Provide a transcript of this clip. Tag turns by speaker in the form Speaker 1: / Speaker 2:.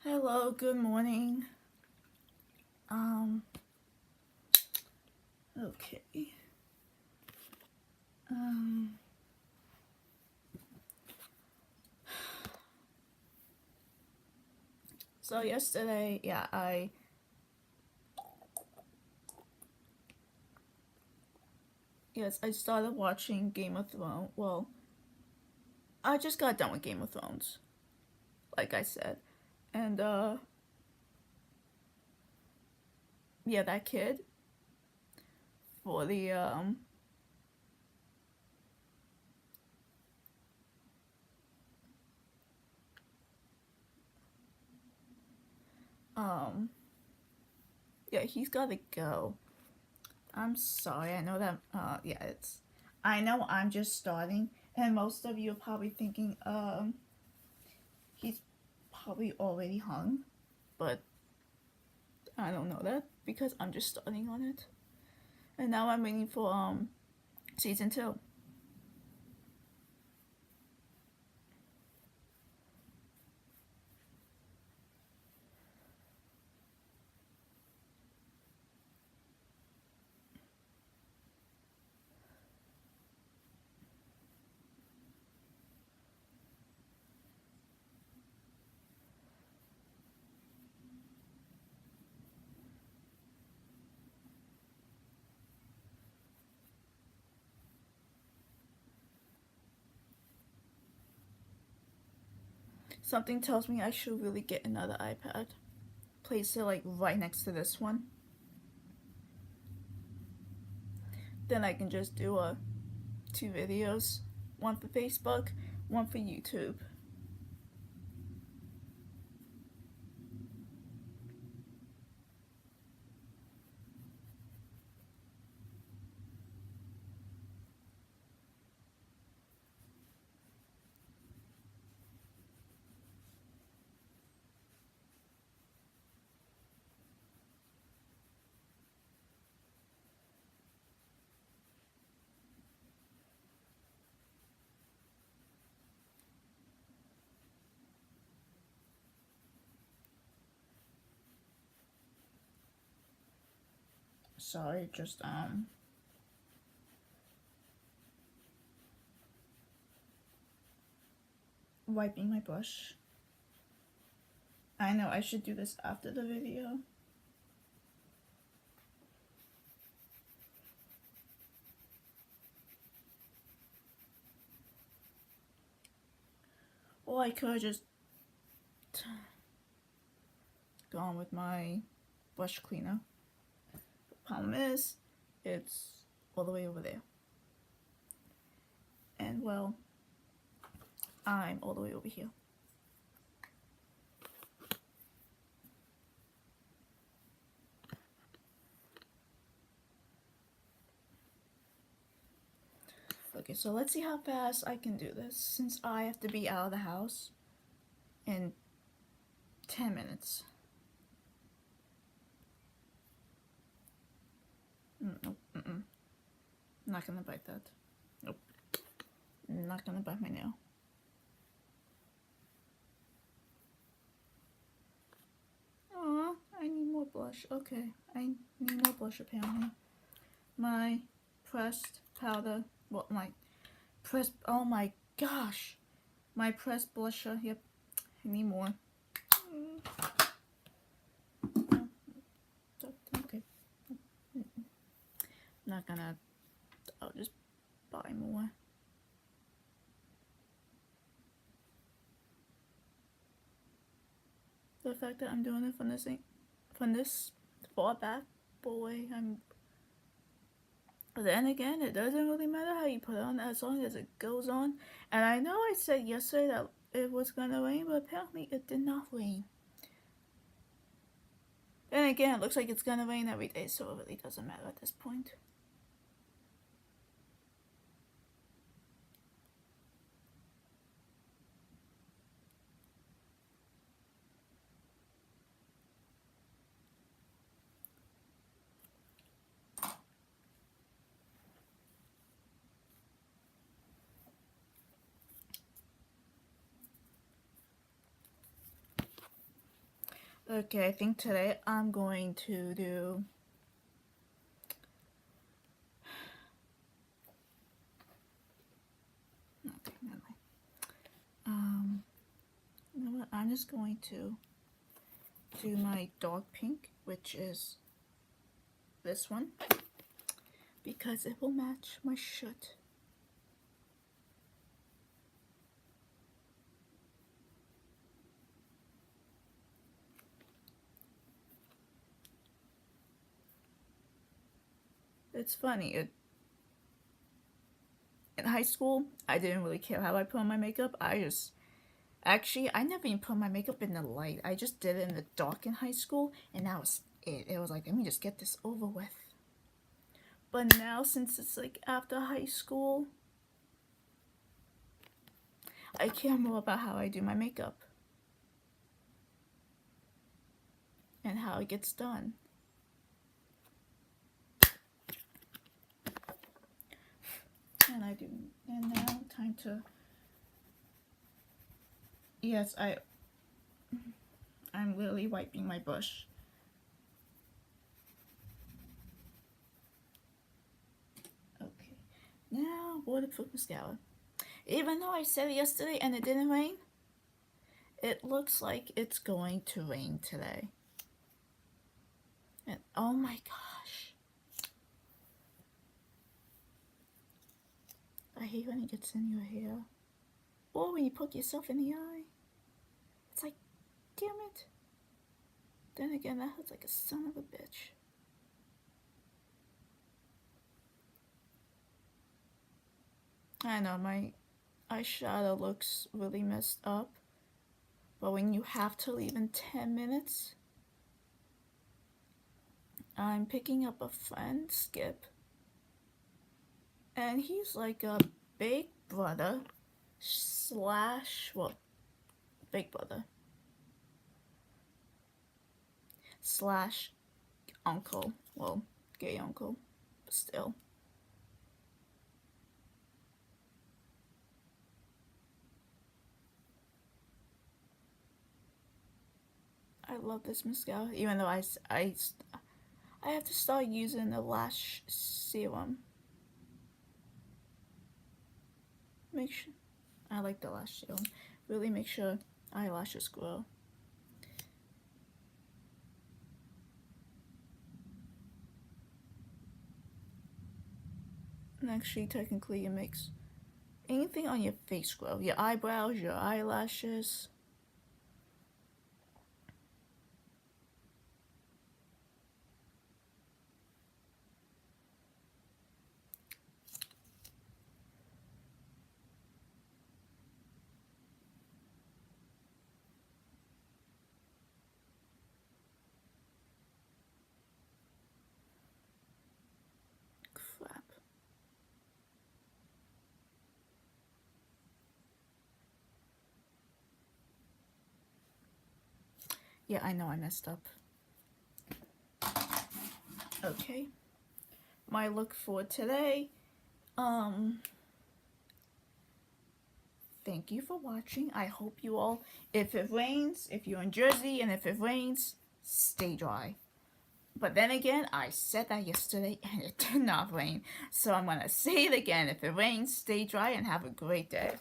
Speaker 1: Hello, good morning. Um, okay. Um, so yesterday, I started watching Game of Thrones. Well, I just got done with Game of Thrones, like I said. And, yeah, that kid for um, yeah, he's gotta go. I'm sorry, I know that, I know I'm just starting, and most of you are probably thinking, he's probably already hung, but I don't know that because I'm just starting on it. And now I'm waiting for season 2. Something tells me I should really get another iPad. Place it like right next to this one. Then I can just do 2 videos. One for Facebook, one for YouTube. Sorry, just wiping my brush. I know I should do this after the video. Or I could just go on with my brush cleaner. The problem is, it's all the way over there. And well, I'm all the way over here. Okay, so let's see how fast I can do this since I have to be out of the house in 10 minutes. Nope, I'm not gonna bite that. Nope. I'm not gonna bite my nail. Aw, I need more blush. Okay, I need more blush apparently. My pressed powder, well, my pressed, oh my gosh. My pressed blusher, yep, I need more. Okay. Not gonna, I'll just buy more. The fact that I'm doing it from this far back, boy, But then again, it doesn't really matter how you put it on as long as it goes on. And I know I said yesterday that it was gonna rain, but apparently it did not rain. Then again, it looks like it's gonna rain every day, so it really doesn't matter at this point. Okay, I think today I'm going to do okay, never mind. You know what? I'm just going to do my dark pink, which is this one, because it will match my shirt. It's funny. In high school, I didn't really care how I put on my makeup. I never even put my makeup in the light. I just did it in the dark in high school, and that was it. It was like, let me just get this over with. But now, since it's like after high school, I care more about how I do my makeup and how it gets done. And now time to, yes, I'm literally wiping my brush. Okay, now waterproof mascara. Even though I said it yesterday and it didn't rain, it looks like it's going to rain today. And oh my gosh, I hate when it gets in your hair. Or when you poke yourself in the eye. It's like, damn it. Then again, that hurts like a son of a bitch. I know, my eyeshadow looks really messed up. But when you have to leave in 10 minutes, I'm picking up a friend, Skip. And he's like a big brother slash, well, big brother slash uncle. Well, gay uncle, but still. I love this mascara, even though I have to start using the lash serum. Make sure, I like the lash serum. Really make sure eyelashes grow. And actually, technically, it makes anything on your face grow. Your eyebrows, your eyelashes. Crap. Yeah, I know I messed up. Okay. My look for today. Thank you for watching. I hope you all, if it rains, if you're in Jersey, and if it rains, stay dry. But then again, I said that yesterday and it did not rain. So I'm going to say it again. If it rains, stay dry and have a great day.